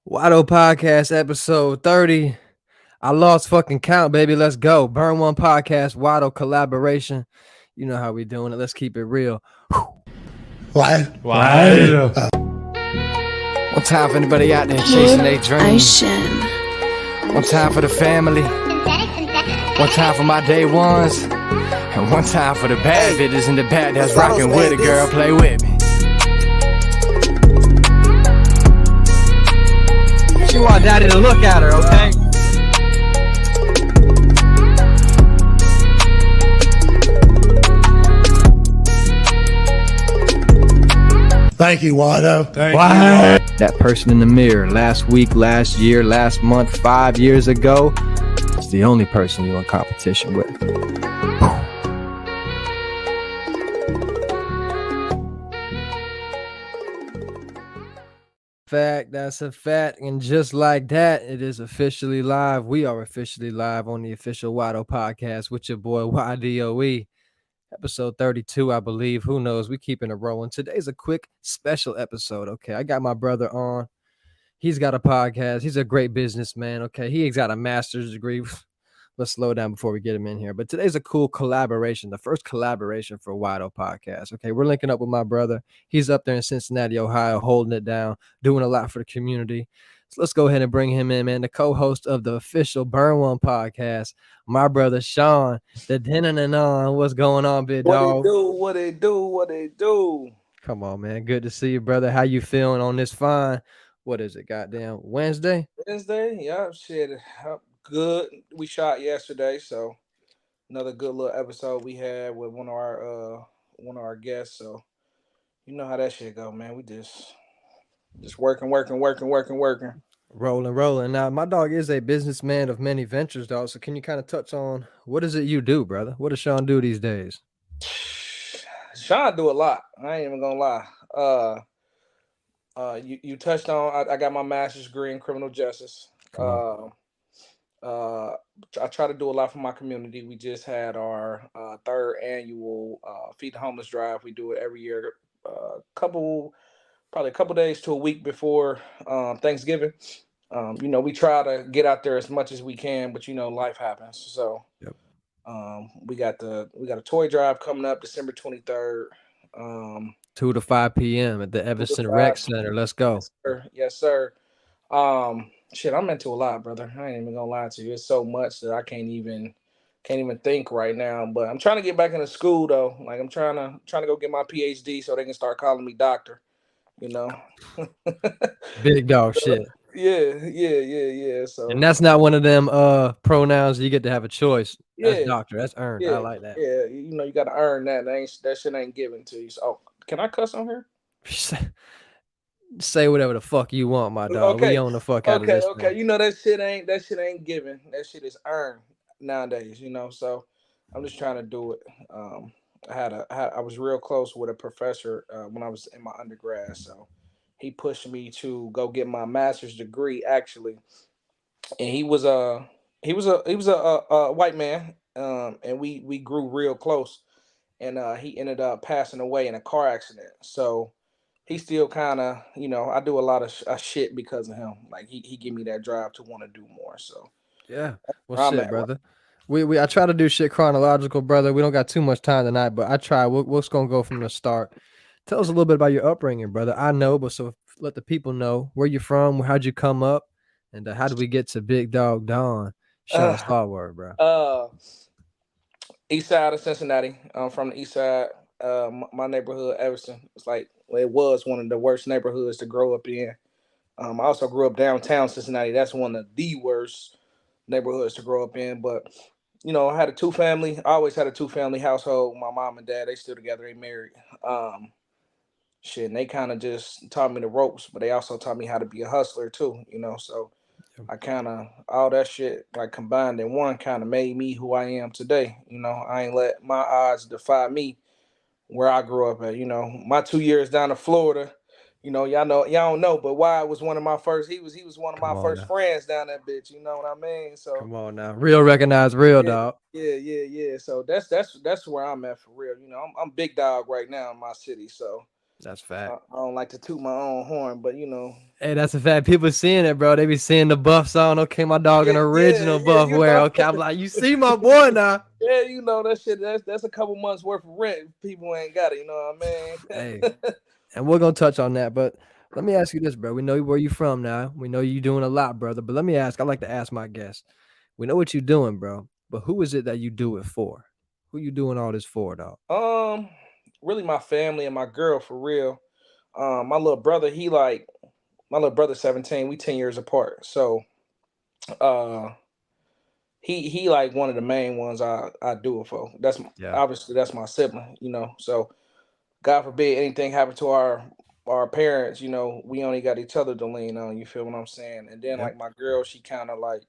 Wydoe Podcast episode 30. I lost fucking count, baby. Let's go. Burn One Podcast, Wydoe Collaboration. You know how we doing it. Let's keep it real. Why? One time for anybody out there chasing their dreams. One time for the family. One time for my day ones. And one time for the bad bitches in the back that's rocking with a girl. Play with me. She want daddy to look at her, okay? Thank you, Wydoe. That person in the mirror last week, last year, last month, 5 years ago, is the only person you're in competition with. Fact, that's a fact. And just like that, it is officially live. We are officially live on the official Wydoe Podcast with your boy Wydoe. Episode 32, I believe. Who knows? We keeping it rolling. Today's a quick special episode. Okay, I got my brother on. He's got a podcast. He's a great businessman. Okay, he's got a master's degree. Let's slow down before we get him in here. But today's a cool collaboration, the first collaboration for Wydoe Podcast. Okay, we're linking up with my brother. He's up there in Cincinnati, Ohio, holding it down, doing a lot for the community. So let's go ahead and bring him in, man. The co-host of the official Burn One Podcast, my brother Shawn. The dinner and on. What's going on, big dog? What they do? Come on, man. Good to see you, brother. How you feeling on this fine? What is it? Goddamn Wednesday? Yeah, shit. Good. We shot yesterday, so another good little episode we had with one of our guests. So you know how that shit go, man. We just working. Rolling. Now, my dog is a businessman of many ventures, dog. So can you kind of touch on what is it you do, brother? What does Shawn do these days? Shawn do a lot. I ain't even gonna lie. You touched on. I got my master's degree in criminal justice. I try to do a lot for my community. We just had our third annual Feed the Homeless drive. We do it every year, probably a couple days to a week before Thanksgiving. We try to get out there as much as we can, but life happens. So, Yep. we got a toy drive coming up December 23rd. 2 to 5 p.m. at the Everson Rec Center. Let's go. Yes, sir. Shit, I'm into a lot, brother. I ain't even gonna lie to you. It's so much that I can't even think right now. But I'm trying to get back into school though. Like I'm trying to go get my PhD so they can start calling me doctor. Big dog shit. Yeah. So And that's not one of them pronouns you get to have a choice. That's Yeah. doctor. That's earned. yeah, I like that. yeah. You got to earn that. That shit ain't given to you. So, can I cuss on here? Say whatever the fuck you want, my dog. Okay. We own the fuck out of this. Okay. Thing. That shit ain't given. That shit is earned nowadays. So I'm just trying to do it. I was real close with a professor when I was in my undergrad, so he pushed me to go get my master's degree actually, and he was a white man, and we grew real close, and he ended up passing away in a car accident. So he still kind of, I do a lot of shit because of him. Like he give me that drive to want to do more. So Yeah. Well, I'm shit, at- brother. I try to do shit chronological, brother. We don't got too much time tonight, but I try. We're just gonna go from the start. Tell us a little bit about your upbringing, brother. I know, but so let the people know where you're from, how'd you come up, and how did we get to Big Dog Don? Shawn Starward, bro. East side of Cincinnati. I'm from the east side. My neighborhood, Everson, it was one of the worst neighborhoods to grow up in. I also grew up downtown Cincinnati. That's one of the worst neighborhoods to grow up in. But I had I always had a 2-family household. My mom and dad, they still together. They married. Shit, and they kind of just taught me the ropes, but they also taught me how to be a hustler too. So I kind of all that shit like combined in one kind of made me who I am today. I ain't let my odds defy me where I grew up at. My 2 years down to Florida. Y'all don't know, but Wyatt was one of my first. He was one of Come my on first now. friends down that bitch. You know what I mean? So Come on now, real recognize real, yeah, dog. yeah. So that's where I'm at for real. I'm big dog right now in my city. So That's fact. I don't like to toot my own horn, but Hey, that's a fact. People seeing it, bro. They be seeing the buffs on. Okay, my dog yeah, an yeah, original yeah, buff wear. Okay, I'm like, you see my boy now. yeah, that shit. That's a couple months worth of rent. People ain't got it. You know what I Hey, mean? and we're gonna touch on that, but let me ask you this, bro. We know where you from now. We know you doing a lot, brother. But let me ask. I like to ask my guests. We know what you doing, bro. But who is it that you do it for? Who you doing all this for, dog? um, really, my family and my girl for real. My little brother, my little brother 17. We 10 years apart. So, uh, he like one of the main ones I do it for. Yeah. Obviously that's my sibling. So God forbid anything happen to our parents. We only got each other to lean on. You feel what I'm saying? And then Yep. like my girl, she kind of like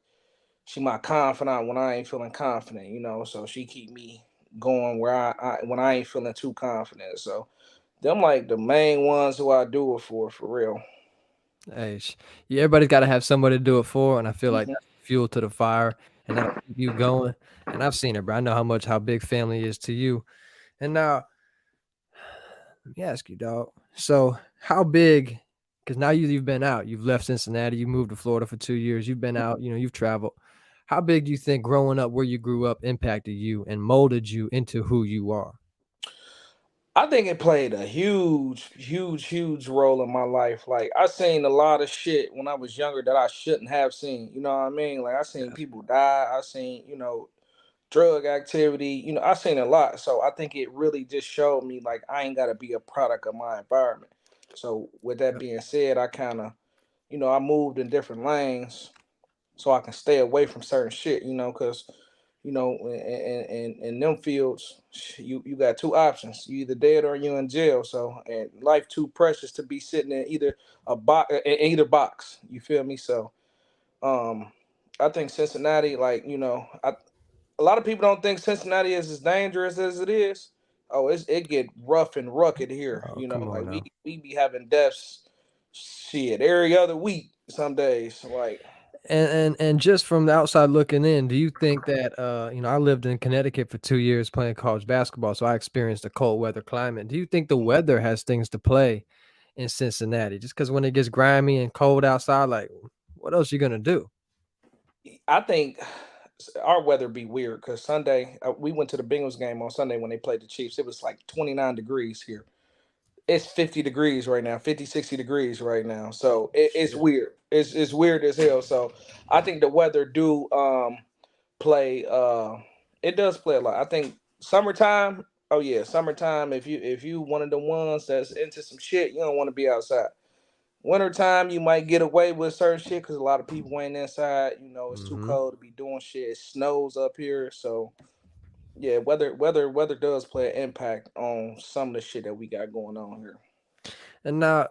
she my confidant when I ain't feeling confident. So she keep me going where I when I ain't feeling too confident. So them like the main ones who I do it for real. Hey, yeah, everybody's got to have somebody to do it for, and I feel like Mhm. that's fuel to the fire, and that'll keep you going. And I've seen it, bro. I know how big family is to you. And now, let me ask you, dog. So, how big? Because now you've been out. You've left Cincinnati. You moved to Florida for 2 years. You've been out. You've traveled. How big do you think growing up where you grew up impacted you and molded you into who you are? I think it played a huge, huge, huge role in my life. Like I seen a lot of shit when I was younger that I shouldn't have seen. You know what I mean? Like I seen Yes. people die. I seen, drug activity. I seen a lot. So I think it really just showed me like I ain't gotta be a product of my environment. So with that Yep. being said, I kinda, I moved in different lanes so I can stay away from certain shit, because in them fields, you got two options: you either dead or you in jail. So, and life too precious to be sitting in either a box, in either box. You feel me? So, um, I think Cincinnati, like a lot of people don't think Cincinnati is as dangerous as it is. Oh, it get rough and rugged here. Oh, come on Like we now. we be having deaths, shit, every other week. Some days, like. And just from the outside looking in, do you think that I lived in Connecticut for 2 years playing college basketball, so I experienced a cold weather climate. Do you think the weather has things to play in Cincinnati? Just because when it gets grimy and cold outside, like what else you gonna do? I think our weather be weird because Sunday we went to the Bengals game on Sunday when they played the Chiefs. It was like 29 degrees here. It's 50 degrees right now, 50, 60 degrees right now. So it's Shit. weird. It's weird as hell. So I think the weather do play it does play a lot. I think summertime, oh yeah, summertime, if you one of the ones that's into some shit, you don't want to be outside. Wintertime, you might get away with certain shit because a lot of people ain't inside. It's too Mm-hmm. cold to be doing shit. It snows up here, so yeah, weather does play an impact on some of the shit that we got going on here. And now,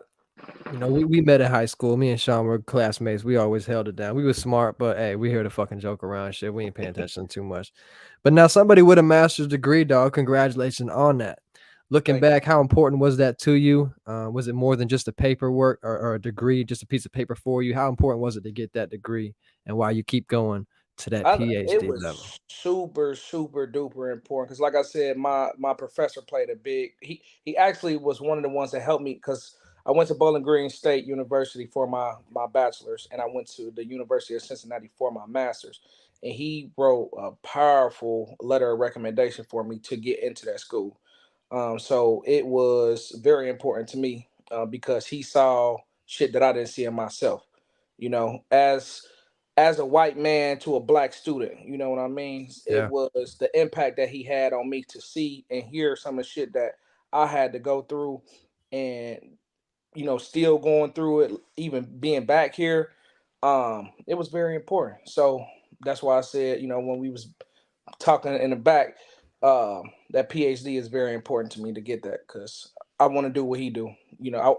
we met in high school. Me and Shawn were classmates. We always held it down. We was smart, but hey, we here to fucking joke around shit. We ain't paying attention too much. But now somebody with a master's degree, dog, congratulations on that. Looking Thank you. back, how important was that to you? Was it more than just a paperwork or a degree, just a piece of paper for you? How important was it to get that degree and why you keep going to that It PhD level? was super super duper important because, like I said, my professor played a big. He actually was one of the ones that helped me because I went to Bowling Green State University for my bachelor's, and I went to the University of Cincinnati for my master's. And he wrote a powerful letter of recommendation for me to get into that school. So it was very important to me because he saw shit that I didn't see in myself. As a white man to a black student, you know what I mean? It Yeah. was the impact that he had on me to see and hear some of the shit that I had to go through, and still going through it, even being back here. It was very important. So that's why I said, when we was talking in the back, that PhD is very important to me to get that because I want to do what he do,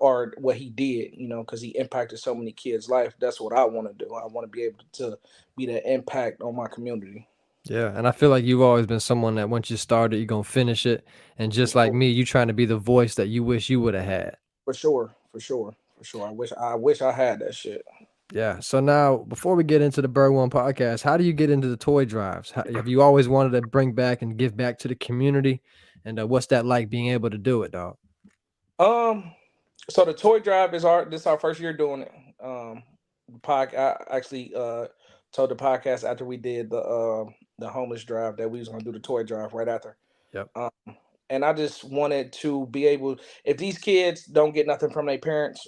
or what he did, because he impacted so many kids' life. That's what I want to do. I want to be able to be that impact on my community. Yeah, and I feel like you've always been someone that once you started, you're gonna finish it. And For just like sure, me, you trying to be the voice that you wish you would have had. for sure, for sure, for sure. I wish I had that shit. Yeah. So now, before we get into the Bird One podcast, how do you get into the toy drives? Have you always wanted to bring back and give back to the community? And what's that like being able to do it, dog? So the toy drive is our first year doing it. I actually told the podcast after we did the homeless drive that we was gonna do the toy drive right after. Yep. Um, and I just wanted to be able, if these kids don't get nothing from their parents,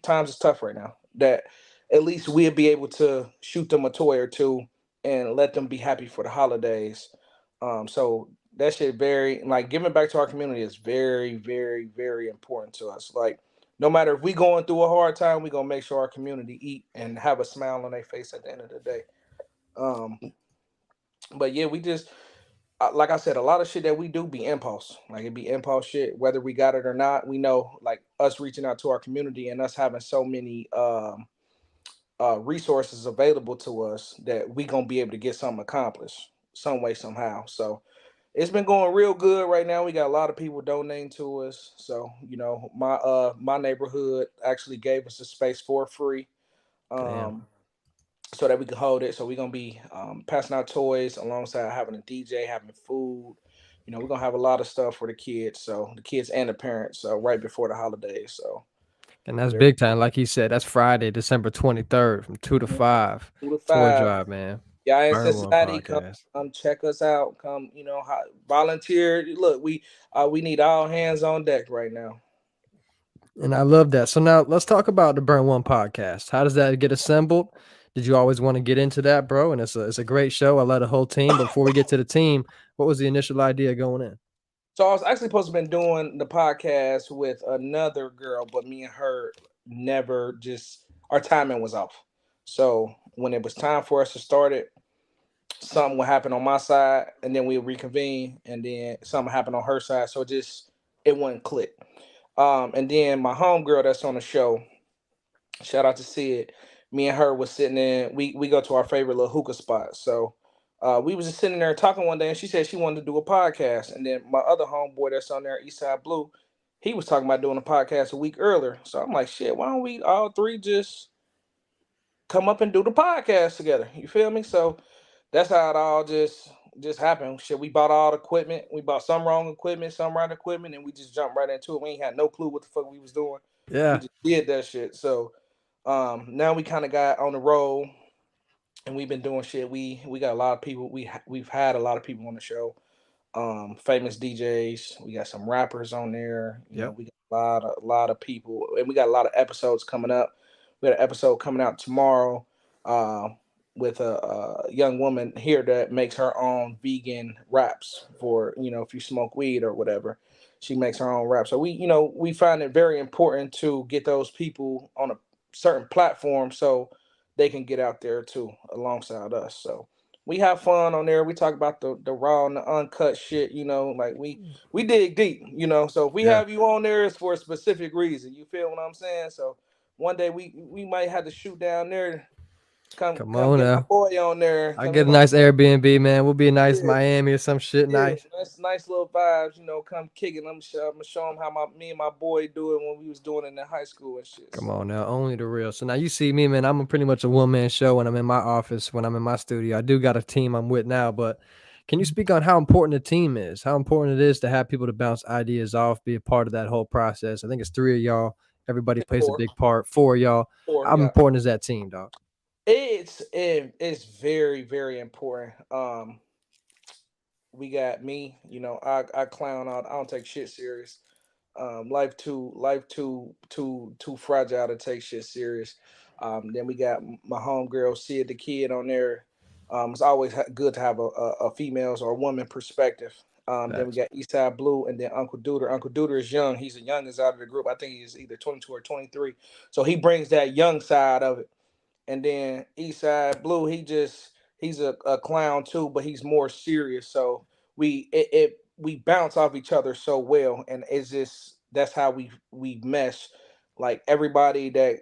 times is tough right now. That at least we'll be able to shoot them a toy or two and let them be happy for the holidays. So that shit very like giving back to our community is very, very, very important to us. Like no matter if we going through a hard time, we gonna make sure our community eat and have a smile on their face at the end of the day. Um, but yeah, we just like I said, a lot of shit that we do be impulse. Like it be impulse shit, whether we got it or not. We know, like us reaching out to our community and us having so many resources available to us that we gonna be able to get something accomplished some way somehow. So it's been going real good right now. We got a lot of people donating to us. So my neighborhood actually gave us a space for free. Damn. Um, so that we can hold it. So we're gonna be passing out toys alongside having a DJ, having food. We're gonna have a lot of stuff for the kids, so the kids and the parents, right before the holidays. So And that's very big time. Like he said, that's Friday, December 23rd from 2 to 5. 2 to 5. Toy drive, man. Y'all in Burn One Cincinnati, come Podcast. check us out. Come, volunteer. Look, we need all hands on deck right now. And I love that. So now let's talk about the Burn One Podcast. How does that get assembled? Did you always want to get into that, bro? And it's a great show. I love the whole team. But before we get to the team, what was the initial idea going in? So I was actually supposed to been doing the podcast with another girl, but me and her never just our timing was off. So when it was time for us to start it, something would happen on my side, and then we would reconvene, and then something happened on her side. So it wouldn't click. And then my homegirl that's on the show, shout out to Sid. Me and her was sitting in. We go to our favorite little hookah spot. So we was just sitting there talking one day, and she said she wanted to do a podcast. And then my other homeboy that's on there, Eastside Blue, he was talking about doing a podcast a week earlier. So I'm like, shit, why don't we all three just come up and do the podcast together? You feel me? So that's how it all just happened. Shit, we bought all the equipment. We bought some wrong equipment, some right equipment, and we just jumped right into it. We ain't had no clue what the fuck we was doing. We Yeah. just did that shit. So now we kind of got on the road, and we've been doing shit. We got a lot of people. We've had a lot of people on the show. Famous DJs. We got some rappers on there. Yep. We got a lot of people, and we got a lot of episodes coming up. We got an episode coming out tomorrow. With a young woman here that makes her own vegan wraps for if you smoke weed or whatever. She makes her own wraps. So we find it very important to get those people on a certain platform so they can get out there too alongside us. So we have fun on there. We talk about the raw and the uncut shit. Like we dig deep. So if we Yeah. have you on there, it's for a specific reason. You feel what I'm saying? So one day we might have to shoot down there. Come on get my now. boy on there. I Come get get a my nice Airbnb, man. We'll be a nice yeah, Miami or some shit. yeah, Nice. nice little vibes. Come kicking. I'm gonna show him how me and my boy do it when we was doing it in high school and shit. Come So on now, only the real. So now you see me, man. I'm pretty much a one-man show when I'm in my office, when I'm in my studio. I do got a team I'm with now, but can you speak on how important the team is? How important it is to have people to bounce ideas off, be a part of that whole process? I think it's 3 of y'all. Everybody plays a four, big part. 4 of y'all. four, How yeah. important is that team, dog? It's very, very important. We got me. I clown out. I don't take shit serious. Life too fragile to take shit serious. Then we got my homegirl Sid the Kid on there. It's always good to have a female's or a woman perspective. Then we Facts. got Eastside Blue, and then Uncle Duder. Uncle Duder is young. He's the youngest out of the group. I think he's either 22 or 23. So he brings that young side of it. And then Eastside Blue, he's a clown too, but he's more serious. So we bounce off each other so well, and it's just that's how we mesh. Like everybody that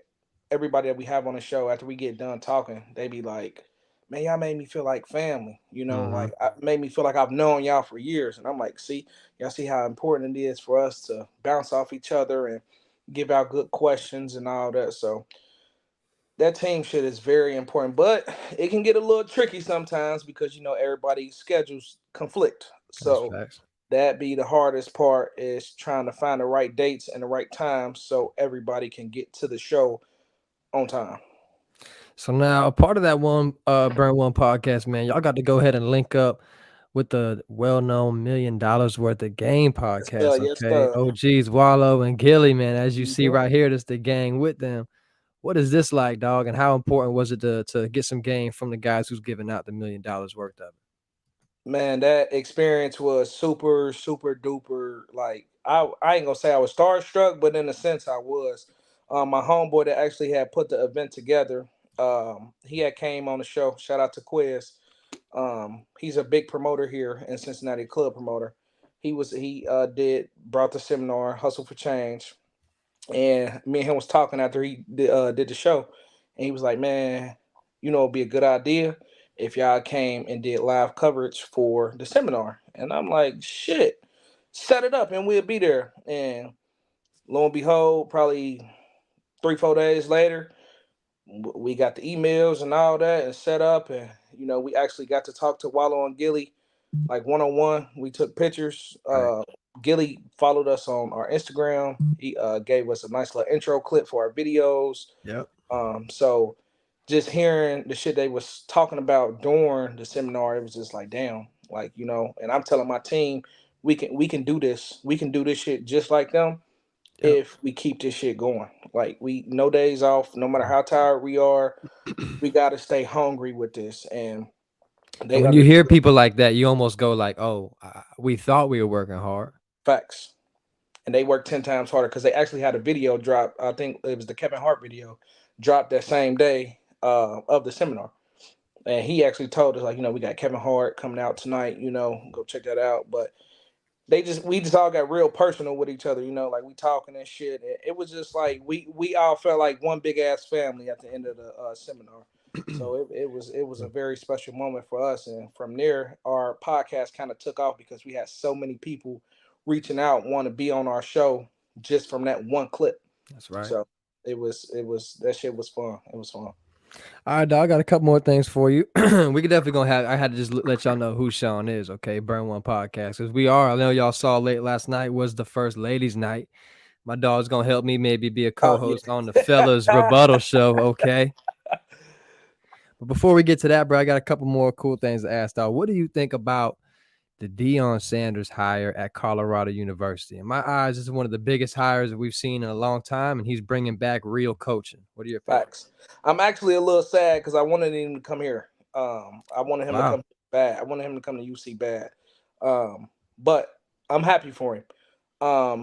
we have on the show, after we get done talking, they be like, "Man, y'all made me feel like family." Mm-hmm. Like made me feel like I've known y'all for years. And I'm like, "See, y'all see how important it is for us to bounce off each other and give out good questions and all that." So that team shit is very important, but it can get a little tricky sometimes because everybody's schedules conflict. That's So facts. that be the hardest part, is trying to find the right dates and the right times so everybody can get to the show on time. So now a part of that Burn One podcast, man, y'all got to go ahead and link up with the well-known $1 million worth of game podcast. Yes, Okay. sir. OGs Wallow and Gilly, man. As you see Mhm. right here, that's the gang with them. What is this like, dog? And how important was it to get some game from the guys who's giving out the $1 million worth of it? Man, that experience was super, super duper. Like, I ain't gonna say I was starstruck, but in a sense I was. My homeboy that actually had put the event together, he had came on the show. Shout out to Quiz. He's a big promoter here in Cincinnati, club promoter. He did brought the seminar Hustle for Change, and me and him was talking after he did the show, and he was like, "Man, it'd be a good idea if y'all came and did live coverage for the seminar." And I'm like, "Shit, set it up, and we'll be there." And lo and behold, probably 3 4 days later, we got the emails and all that and set up, and we actually got to talk to Wallow and Gilly like one on one. We took pictures. Right. Gilly followed us on our Instagram. He gave us a nice little intro clip for our videos. Yep. So just hearing the shit they was talking about during the seminar, it was just like, damn, like, and I'm telling my team, we can do this. We can do this shit just like them Yep. if we keep this shit going. Like, we no days off, no matter how tired we are, we gotta stay hungry with this. And And they when you hear understood. people like that, you almost go like, "Oh, we thought we were working hard." Facts. And they worked 10 times harder because they actually had a video drop. I think it was the Kevin Hart video dropped that same day of the seminar. And he actually told us, like, we got Kevin Hart coming out tonight, go check that out. But we just all got real personal with each other, like we talking and shit. And it was just like we all felt like one big ass family at the end of the seminar. So it was a very special moment for us. And from there, our podcast kind of took off because we had so many people reaching out, want to be on our show just from that one clip. That's right. So it was that shit was fun. It was fun. All right, dog. I got a couple more things for you. We could definitely gonna have. I had to just let y'all know who Shawn is. Okay, Burn One Podcast, because we are. I know y'all saw late last night was the first ladies' night. My dog's gonna help me maybe be a Oh co-host on the yeah. fellas rebuttal show. Okay. But before we get to that, bro, I got a couple more cool things to ask, dog. What do you think about the Deion Sanders hire at Colorado University? In my eyes, this is one of the biggest hires that we've seen in a long time, and he's bringing back real coaching. What are your feelings? Facts. I'm actually a little sad because I wanted him to come here. I wanted him to Wow. come bad. I wanted him to come to UC bad. But I'm happy for him.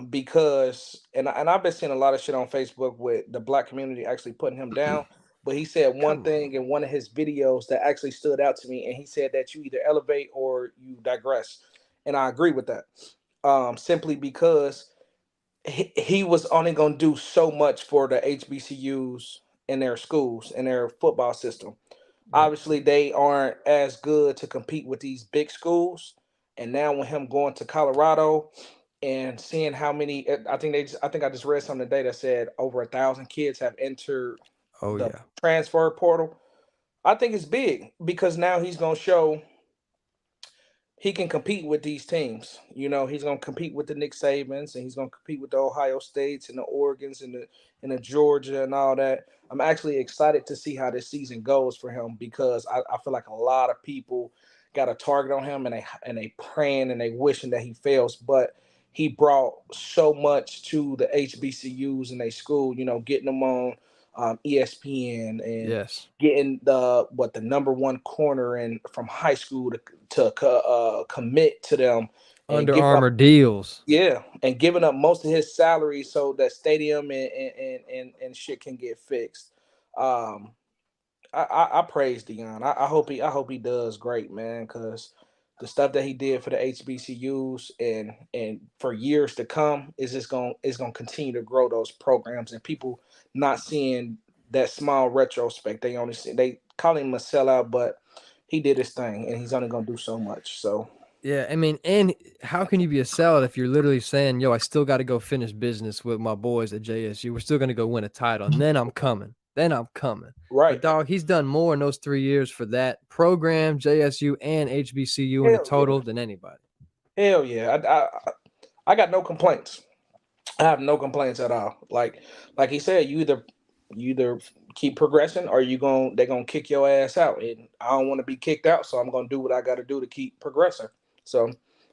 Because and I've been seeing a lot of shit on Facebook with the black community actually putting him down. But he said one Come on. thing in one of his videos that actually stood out to me, and he said that you either elevate or you digress. And I agree with that. Simply because he was only going to do so much for the HBCUs in their schools and their football system. Yep. Obviously, they aren't as good to compete with these big schools. And now with him going to Colorado and seeing how many, I think I just read something today that said over 1,000 kids have entered Oh the yeah. transfer portal. I think it's big because now he's going to show he can compete with these teams. He's going to compete with the Nick Sabans, and he's going to compete with the Ohio States and the Oregons and the Georgia and all that. I'm actually excited to see how this season goes for him because I feel like a lot of people got a target on him, and they praying and they wishing that he fails. But he brought so much to the HBCUs in their school. Getting them on ESPN and Yes. getting the number one corner in from high school to commit to them and Under giving up, Armour deals. yeah, and giving up most of his salary so that stadium and shit can get fixed. Um, I praise Deion. I hope he does great, man, because the stuff that he did for the HBCUs and for years to come is gonna continue to grow those programs, and people not seeing that small retrospect. They call him a sellout, but he did his thing, and he's only gonna do so much. So Yeah, I mean, and how can you be a sellout if you're literally saying, "Yo, I still got to go finish business with my boys at JSU. We're still gonna go win a title, and then I'm coming. Then I'm coming." But right, dog, he's done more in those 3 years for that program, JSU and HBCU in the hell yeah. total than anybody. Hell yeah. I got no complaints. I have no complaints at all. Like he said, you either keep progressing or they're gonna kick your ass out. And I don't want to be kicked out, so I'm gonna do what I gotta do to keep progressing. So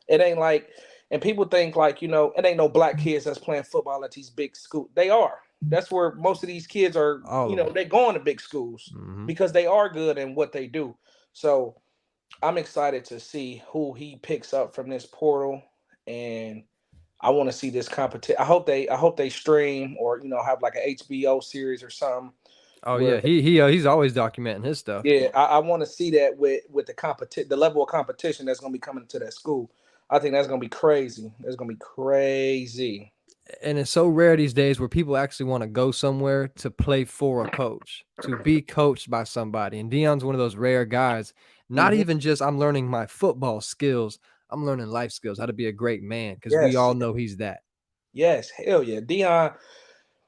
it ain't like, and people think like, it ain't no black kids that's playing football at these big schools. They are. That's where most of these kids are, All of them. they going to big schools Hmm. because they are good in what they do. So I'm excited to see who he picks up from this portal, and I want to see this competition. I hope they stream or have like an HBO series or something Oh yeah, where, he's always documenting his stuff. yeah, I want to see that with the level of competition that's gonna be coming to that school. I think that's gonna be crazy. That's gonna be crazy. And it's so rare these days where people actually want to go somewhere to play for a coach, to be coached by somebody. And Deion's one of those rare guys. Not Hmm. even just I'm learning my football skills, I'm learning life skills, how to be a great man, because we Yes, all know he's that. yes, hell yeah, Deion.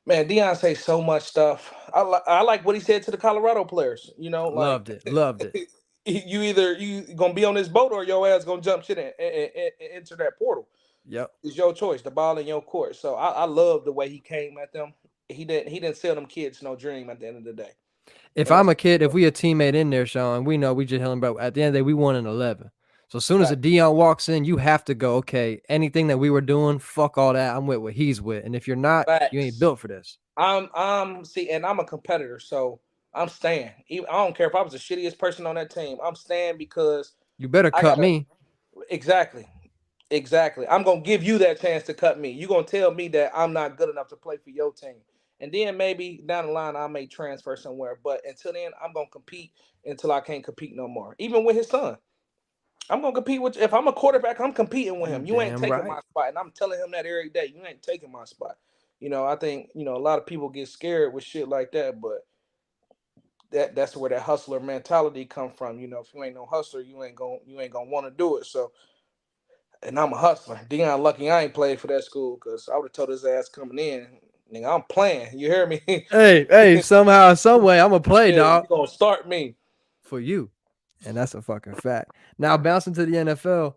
Man, Deion say so much stuff. I like what he said to the Colorado players. Like Loved it. Loved it. you gonna be on this boat or your ass gonna jump shit and enter that portal. Yep. It's your choice. The ball in your court. So I love the way he came at them. He didn't sell them kids no dream at the end of the day. If And I'm that's a kid, if we a teammate in there, Shawn, we know we just him, but at the end of the day, we won an 11. So as soon as a fact. Deion walks in, you have to go, okay, anything that we were doing, fuck all that. I'm with what he's with. And if you're not, you ain't Facts. built for this. I'm see, and I'm a competitor, so I'm staying. I don't care if I was the shittiest person on that team. I'm staying because You better I cut gotta me. exactly. Exactly. I'm gonna give you that chance to cut me. You're gonna tell me that I'm not good enough to play for your team. And then maybe down the line I may transfer somewhere. But until then, I'm gonna compete until I can't compete no more. Even with his son. I'm gonna compete with if I'm a quarterback, I'm competing with You him. You ain't damn taking my right. spot. And I'm telling him that every day. You ain't taking my spot. I think, a lot of people get scared with shit like that, but that's where that hustler mentality come from. If you ain't no hustler, you ain't gonna want to do it. So, and I'm a hustler. Deion lucky I ain't played for that school because I would have told his ass coming in, nigga, I'm playing. You hear me? Hey, somehow, some way, I'm gonna play, Yeah, you dog, gonna start me. for you. And that's a fucking fact. Now, bouncing to the NFL,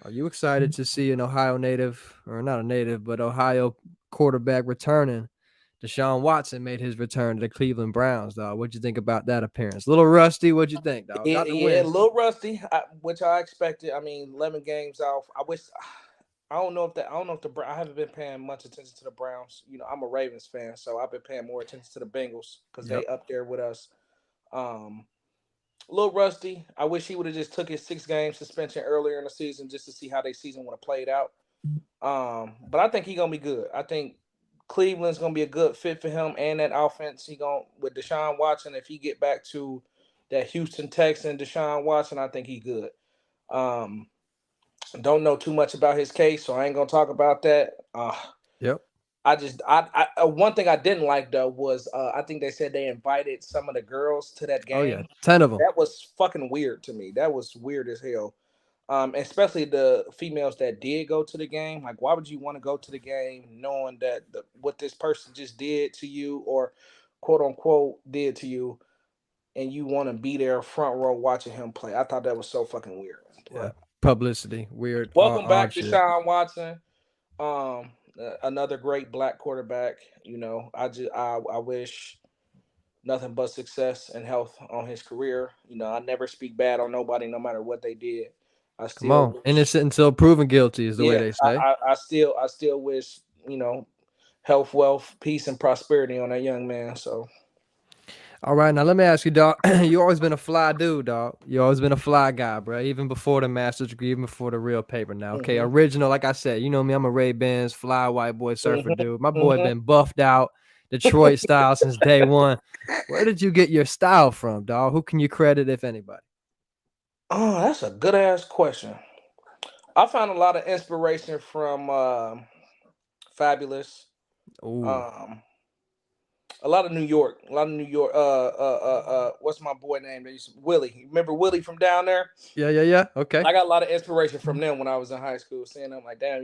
are you excited to see an Ohio native, or not a native, but Ohio quarterback returning? Deshaun Watson made his return to the Cleveland Browns, dog. What'd you think about that appearance? A little rusty. What'd you think, dog? Yeah, Got the yeah, a win. little rusty, which I expected. I mean, 11 games off. I wish. I don't know if I haven't been paying much attention to the Browns. I'm a Ravens fan, so I've been paying more attention to the Bengals because they Yep. up there with us. Um, a little rusty. I wish he would have just took his 6 game suspension earlier in the season just to see how their season would have played out. But I think he's gonna be good. I think Cleveland's gonna be a good fit for him and that offense. He gonna with Deshaun Watson. If he get back to that Houston Texan Deshaun Watson, I think he good. Um, don't know too much about his case, so I ain't gonna talk about that. Yep. I just one thing I didn't like though was I think they said they invited some of the girls to that Oh yeah, game. 10 of them. That was fucking weird to me. That was weird as hell. Especially the females that did go to the game. Like, why would you want to go to the game knowing that what this person just did to you, or quote unquote did to you, and you want to be there front row watching him play? I thought that was so fucking weird. Yeah. But Publicity, weird, welcome odd back to shit. Deshaun Watson. Another great black quarterback. I wish nothing but success and health on his career. I never speak bad on nobody, no matter what they did. I Come still on, wish, innocent until proven guilty is the way yeah, they say. I still wish, health, wealth, peace, and prosperity on that young man. So, All right, now let me ask you, dog. You always been a fly dude, dog. You always been a fly guy, bro. Even before the master's degree, even before the real paper. Now, okay, hmm original. Like I said, you know me. I'm a Ray-Bans fly white boy surfer hmm dude. My boy hmm been buffed out, Detroit style since day one. Where did you get your style from, dog? Who can you credit, if anybody? oh, that's a good ass question. I found a lot of inspiration from Fabulous. Ooh, Um, a lot of New York. What's my boy name? Willie. Remember Willie from down there? yeah. Okay, I got a lot of inspiration from them when I was in high school. Seeing them like, damn.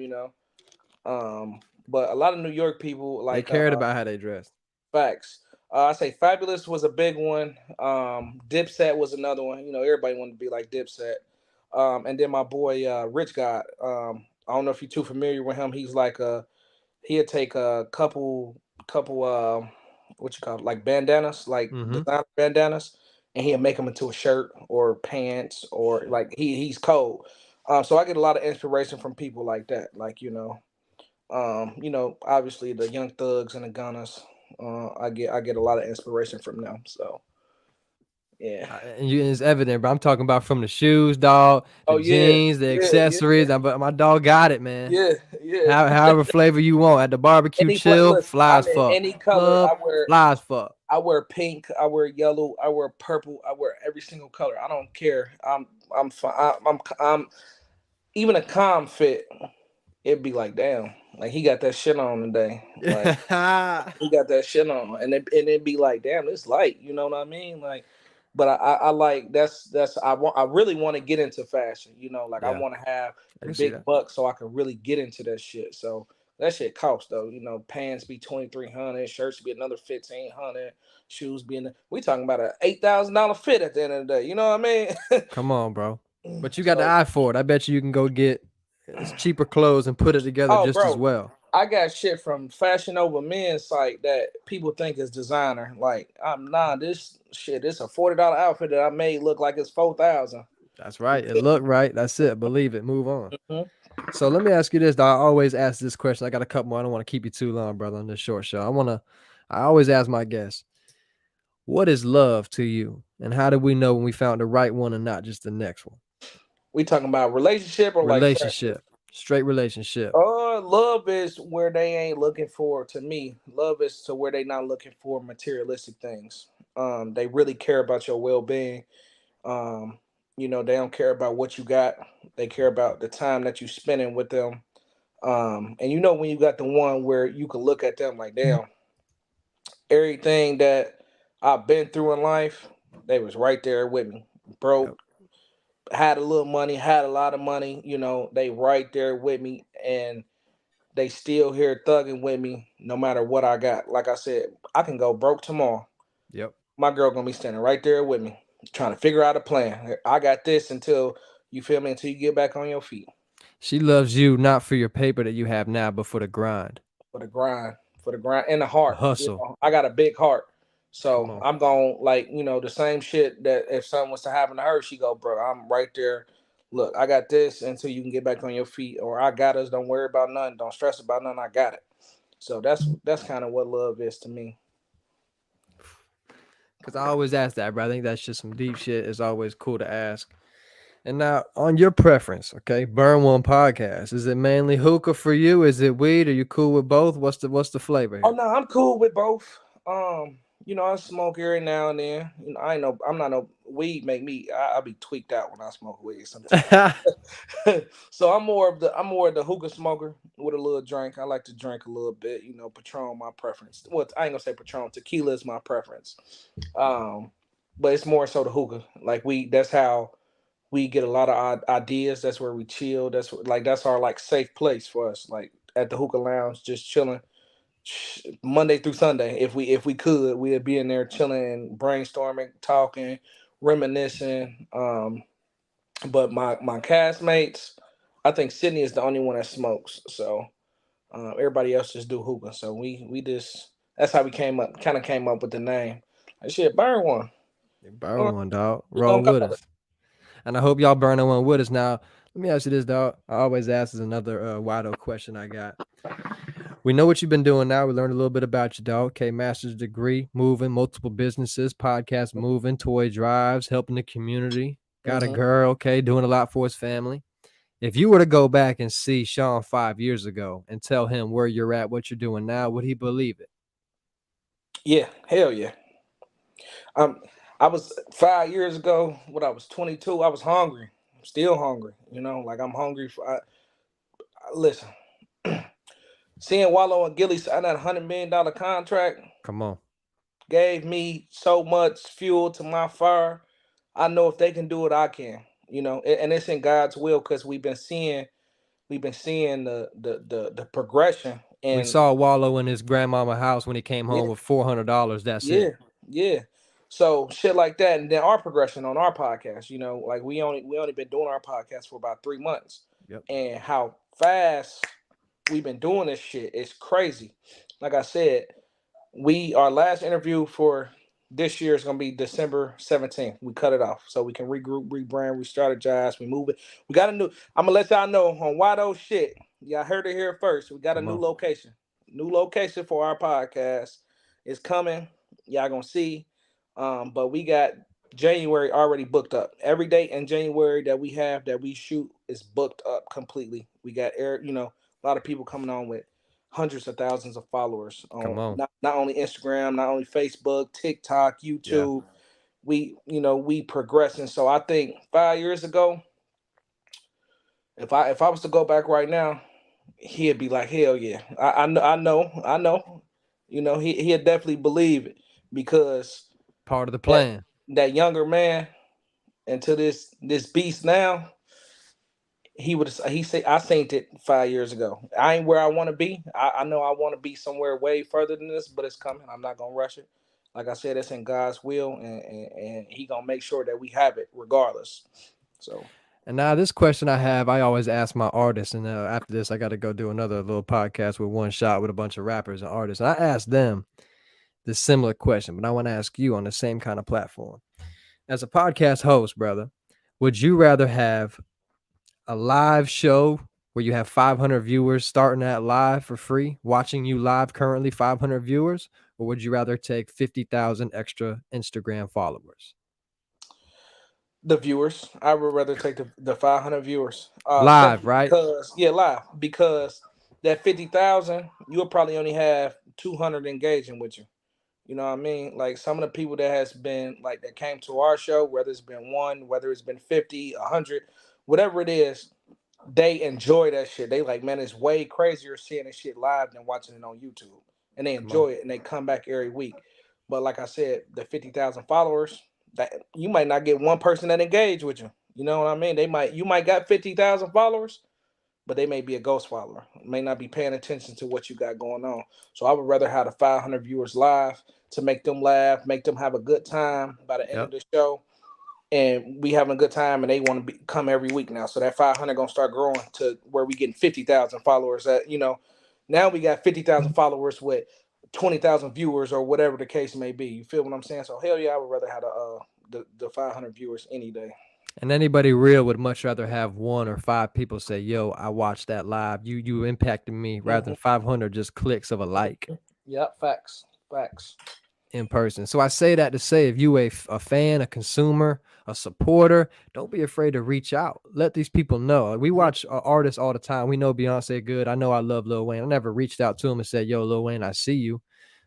But a lot of New York people they like cared about how they dressed. Facts. I say Fabulous was a big one. Dipset was another one. Everybody wanted to be like Dipset. And then my boy Rich God. I don't know if you're too familiar with him. He's like he'll take a couple what you call it, like bandanas, like Mm-hmm. designer bandanas, and he'll make them into a shirt or pants or like he's cold. So I get a lot of inspiration from people like that. Like obviously the Young Thugs and the Gunners. I get a lot of inspiration from them. So yeah. And it's evident, bro. I'm talking about from the shoes, dog, the Oh yeah, jeans, the yeah, accessories. But my dog got it, man. yeah, yeah. However flavor you want at the barbecue, chill, Listen, fly I'm as in fuck. any color. Club, fly as fuck. I wear pink, I wear yellow, I wear purple, I wear every single color. I don't care. I'm fine. I'm even a calm fit. It'd be like, damn, like he got that shit on today. Like he got that shit on, and it'd be like, damn, it's light. You know what I mean? Like, but I like that's I really want to get into fashion. Like I Yeah, want to have I the can see big that. bucks so I can really get into that shit. So that shit costs though. Pants be 2,300, shirts be another 1,500, shoes being we talking about a $8,000 fit at the end of the day. You know what I mean? Come on, bro. But you got the So, eye for it. I bet you can go get cheaper clothes and put it together oh, just as bro, well. I got shit from Fashion Over Men's site that people think is designer. Like, I'm nah, this shit, this a $40 outfit that I made look like it's 4,000. That's right. It looked right. That's it. Believe it. Move on. Mhm. So let me ask you this, dog. I always ask this question. I got a couple more. I don't want to keep you too long, brother, on this short show. I always ask my guests, what is love to you? And how do we know when we found the right one and not just the next one? We talking about relationship or like friendship? Relationship. Straight relationship. Love is where they ain't looking for. To me, love is to where they not looking for materialistic things. They really care about your well being. Um, they don't care about what you got. They care about the time that you spending with them. And when you got the one where you can look at them like, damn, everything that I've been through in life, they was right there with me. Yep. Broke, had a little money, had a lot of money, they right there with me and they still here thugging with me no matter what I got. Like I said, I can go broke tomorrow. Yep. My girl gonna be standing right there with me, trying to figure out a plan. I got this until you feel me, until you get back on your feet. She loves you not for your paper that you have now, but for the grind, For the grind, and the the heart. hustle. I got a big heart. Come So on. I'm going like, the same shit that if something was to happen to her, she go, bro, I'm right there. Look, I got this until you can get back on your feet, or I got us. Don't worry about nothing. Don't stress about nothing. I got it. So that's kind of what love is to me. Because I always ask that, bro. I think that's just some deep shit. It's always cool to ask. And now, on your preference, okay, Burn One Podcast. Is it mainly hookah for you? Is it weed? Are you cool with both? What's the flavor Oh here? no, I'm cool with both. I smoke every now and then. I ain't no, I'm not no weed make me. I be tweaked out when I smoke weed sometimes. So I'm more of the hookah smoker with a little drink. I like to drink a little bit. Patron my preference. Well, I ain't gonna say Patron. Tequila is my preference. Um, but it's more so the hookah. Like that's how we get a lot of ideas. That's where we chill. That's our like safe place for us. Like at the hookah lounge, just chilling Monday through Sunday. If we could, we'd be in there chilling, brainstorming, talking, reminiscing. But my castmates, I think Sydney is the only one that smokes. So everybody else just do hookah. So we just that's how we kind of came up with the name. Like shit, burn one. Burn one, dog. We gonna Roll call with it. us. And I hope y'all burning one with us. Now, let me ask you this, dog. I always ask is another Wydoe question I got. We know what you've been doing now. We learned a little bit about you, dog. Okay, master's degree, moving, multiple businesses, podcast moving, toy drives, helping the community. Got a Mhm. girl, okay, doing a lot for his family. If you were to go back and see Shawn 5 years ago and tell him where you're at, what you're doing now, would he believe it? Yeah, hell yeah. Um, I was 5 years ago when I was 22. I was hungry. I'm still hungry. Like I'm hungry for. Listen, seeing Wallow and Gilly sign that $100 million contract Come on. gave me so much fuel to my fire. I know if they can do it, I can. And it's in God's will because we've been seeing the progression We and saw Wallow in his grandmama house when he came yeah, home with $400. That's yeah, it. yeah. So shit like that, and then our progression on our podcast. Like we only been doing our podcast for about 3 months, Yep. and how fast we've been doing this shit is crazy. Like I said, our last interview for this year is gonna be December 17th. We cut it off so we can regroup, rebrand, re-strategize, we move it. We got a new. I'm gonna let y'all know on Wydoe shit. Y'all heard it here first. We got a Come new on. location. New location for our podcast is coming. Y'all gonna see. But we got January already booked up. Every date in January that we shoot is booked up completely. We got a lot of people coming on with hundreds of thousands of followers Come on on. not only Instagram, not only Facebook, TikTok, Yeah. YouTube. We progressing. So I think 5 years ago, if I was to go back right now, he'd be like, hell yeah. I know. He'd definitely believe it because Part of the that plan. that younger man into this beast now, he said I seen it 5 years ago. I ain't where I want to be. I know I want to be somewhere way further than this, but it's coming. I'm not gonna rush it. Like I said, it's in God's will, and he gonna make sure that we have it regardless. So And now this question I always ask my artists, and after this, I got to go do another little podcast with One Shot with a bunch of rappers and artists. And I asked them this similar question, but I want to ask you on the same kind of platform. As a podcast host, brother, would you rather have a live show where you have 500 viewers starting at live for free, watching you live currently, 500 viewers, or would you rather take 50,000 extra Instagram followers? the viewers, I would rather take the 500 viewers. Live, Simply right? because live because that 50,000, you'll probably only have 200 engaging with you. You know what I mean? Like some of the people that has been like that came to our show, whether it's been one, whether it's been 50, 100, whatever it is, they enjoy that shit. They like, man, it's way crazier seeing this shit live than watching it on YouTube. And they Come on. enjoy it and they come back every week. But like I said, the 50,000 followers, that you might not get one person that engage with you. You know what I mean? You might got 50,000 followers, but they may be a ghost follower, may not be paying attention to what you got going on. So I would rather have the 500 viewers live to make them laugh, make them have a good time by the end of Yep. the show. And we having a good time, and they want to come every week now. So that 500 gonna start growing to where we getting 50,000 followers. Now we got 50,000 followers with 20,000 viewers or whatever the case may be. You feel what I'm saying? So hell yeah, I would rather have the 500 viewers any day. And anybody real would much rather have 1 or 5 people say, yo, I watched that live. You impacted me rather than 500 just clicks of a like Yep, facts. in person. So I say that to say, if you a fan, a consumer, a supporter, don't be afraid to reach out. Let these people know. We watch artists all the time. We know Beyonce good. I know I love Lil Wayne. I never reached out to him and said, yo, Lil Wayne, I see you.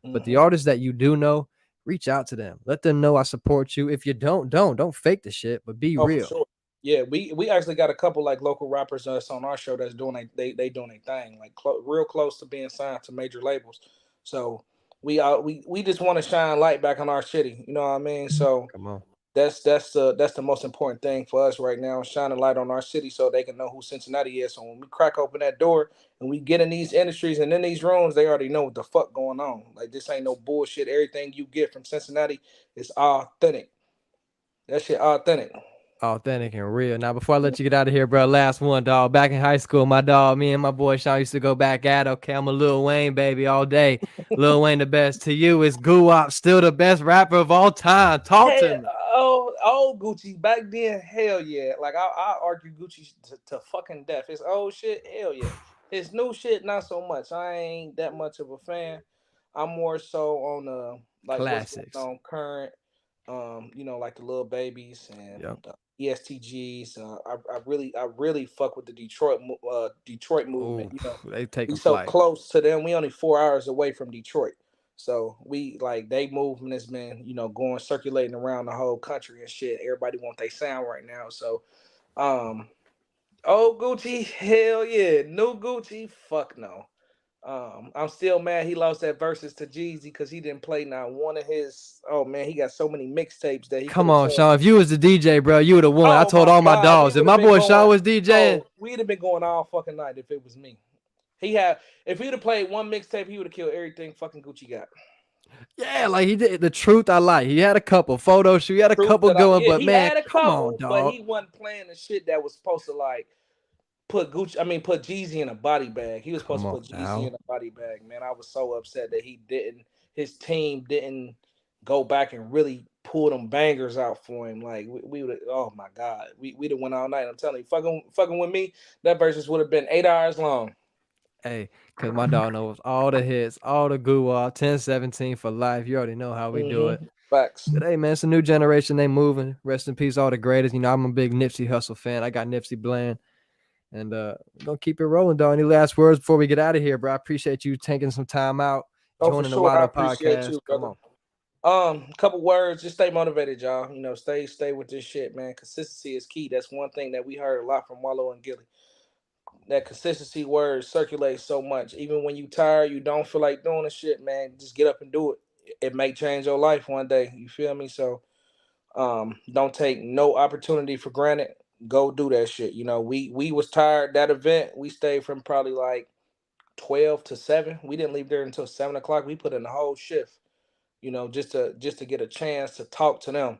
But the artists that you do know, reach out to them. Let them know I support you. If you don't fake the shit, but be Oh, for real. sure. Yeah, we actually got a couple like local rappers that's on our show that's doing they doing a thing like real close to being signed to major labels. So we just want to shine light back on our city. You know what I mean? So Come on. that's the most important thing for us right now, shining light on our city so they can know who Cincinnati is. So when we crack open that door and we get in these industries and in these rooms, they already know what the fuck going on. Like this ain't no bullshit. Everything you get from Cincinnati is authentic. That shit authentic. Authentic and real. Now, before I let you get out of here, bro, last one, dog. Back in high school, my dog, me and my boy Shawn used to go back at, okay, I'm a Lil Wayne, baby, all day. Lil Wayne the best. To you, is Guwop still the best rapper of all time? Talk to me. Oh, Gucci back then, hell yeah. Like I argue Gucci to fucking death. It's old shit, hell yeah. It's new shit, not so much. I ain't that much of a fan. I'm more so on the like what's Classics. going on current. Like the little babies and Yep. ESTGs. I really fuck with the Detroit movement. Ooh, they taking We so flight. close to them. We only 4 hours away from Detroit. So we like they movement has been, going circulating around the whole country and shit. Everybody want their sound right now. So old Gucci, hell yeah. New Gucci, fuck no. I'm still mad he lost that versus to Jeezy because he didn't play not one of his. Oh man, he got so many mixtapes that he could Come have on, played. Shawn. If you was the DJ, bro, you would have won. I Oh told my all my God, dogs. we If would have my been boy Shawn going. was DJing, We'd have been going all fucking night if it was me. If he'd have played one mixtape, he would have killed everything fucking Gucci got. Yeah, like he did the truth. I like. He had a couple photo shoot. He had a Truth couple that going, yeah, but he man, had a come on, couple, but dog. he wasn't playing the shit that was supposed to like put Gucci. I mean, put Jeezy in a body bag. He was supposed Come to on put Jeezy now. in a body bag. Man, I was so upset that he didn't. His team didn't go back and really pull them bangers out for him. Like we would. Oh my god, we'd have went all night. I'm telling you, fucking with me. That versus would have been 8 hours long. Hey, because my dog knows all the hits, all the goo off, 10-17 for life. You already know how we do it. Facts. But hey, man, it's a new generation. They moving. Rest in peace, all the greatest. You know, I'm a big Nipsey Hussle fan. I got Nipsey Bland. And we're going to keep it rolling, dog. Any last words before we get out of here, bro? I appreciate you taking some time out, Oh, for joining the sure. I Wydoe appreciate Podcast. you, Come brother. on. Couple words. Just stay motivated, y'all. You know, stay with this shit, man. Consistency is key. That's one thing that we heard a lot from Wallow and Gilly. That consistency word circulates so much. Even when you tired, you don't feel like doing the shit, man. Just get up and do it. It may change your life one day. You feel me? So, don't take no opportunity for granted. Go do that shit. You know, we was tired that event. We stayed from probably like 12 to 7. We didn't leave there until 7 o'clock. We put in the whole shift. You know, just to get a chance to talk to them.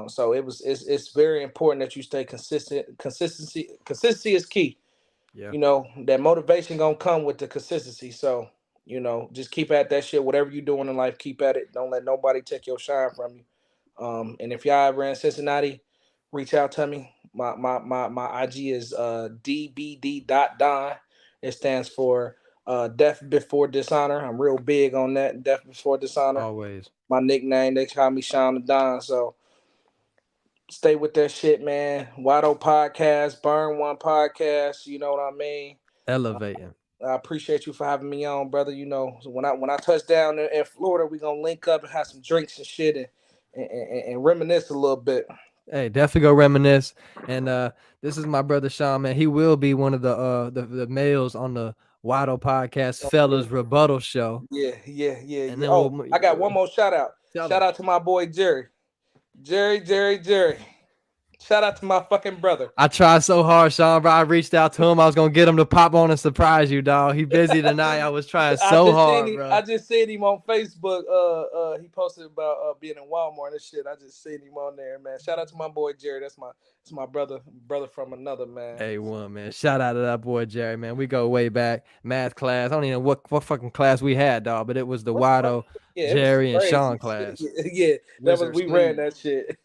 So it's very important that you stay consistent. Consistency is key. Yeah. You know, that motivation gonna come with the consistency. So, you know, just keep at that shit. Whatever you're doing in life, keep at it. Don't let nobody take your shine from you. And if y'all ever in Cincinnati, reach out to me. My IG is dbd.don. It stands for Death Before Dishonor. I'm real big on that. Death Before Dishonor. Always. My nickname, they call me Shawn the Don. So stay with that shit, man. Wydoe Podcast, Burn One Podcast. You know what I mean? Elevating. I appreciate you for having me on, brother. You know, so when I touch down in Florida, we gonna link up and have some drinks and shit and reminisce a little bit. Hey, definitely go reminisce. And this is my brother Shawn, man. He will be one of the males on the Wydoe Podcast Oh, Fellas Rebuttal Show. Yeah. And then Oh, I got one more shout out. tell Shout him. out to my boy Jerry. Jerry. Shout out to my fucking brother. I tried so hard, Shawn, bro. I reached out to him. I was gonna get him to pop on and surprise you, dog. He busy tonight. I was trying so hard, bro. I just seen him on Facebook. He posted about being in Walmart and shit. I just seen him on there, man. Shout out to my boy Jerry. That's my brother from another, man. A1, man. Shout out to that boy Jerry, man. We go way back. Math class. I don't even know what fucking class we had, dog, but it was the Wydoe, Yeah, it was Jerry, and crazy. Shawn class. Yeah, that was Wizards, we ran that shit.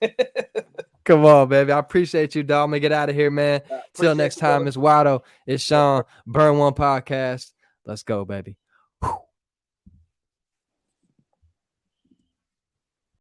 Come on, baby. I appreciate you, dog. I'm gonna get out of here, man. Till next time, it's Wydoe. It's Shawn. Burn One Podcast. Let's go, baby.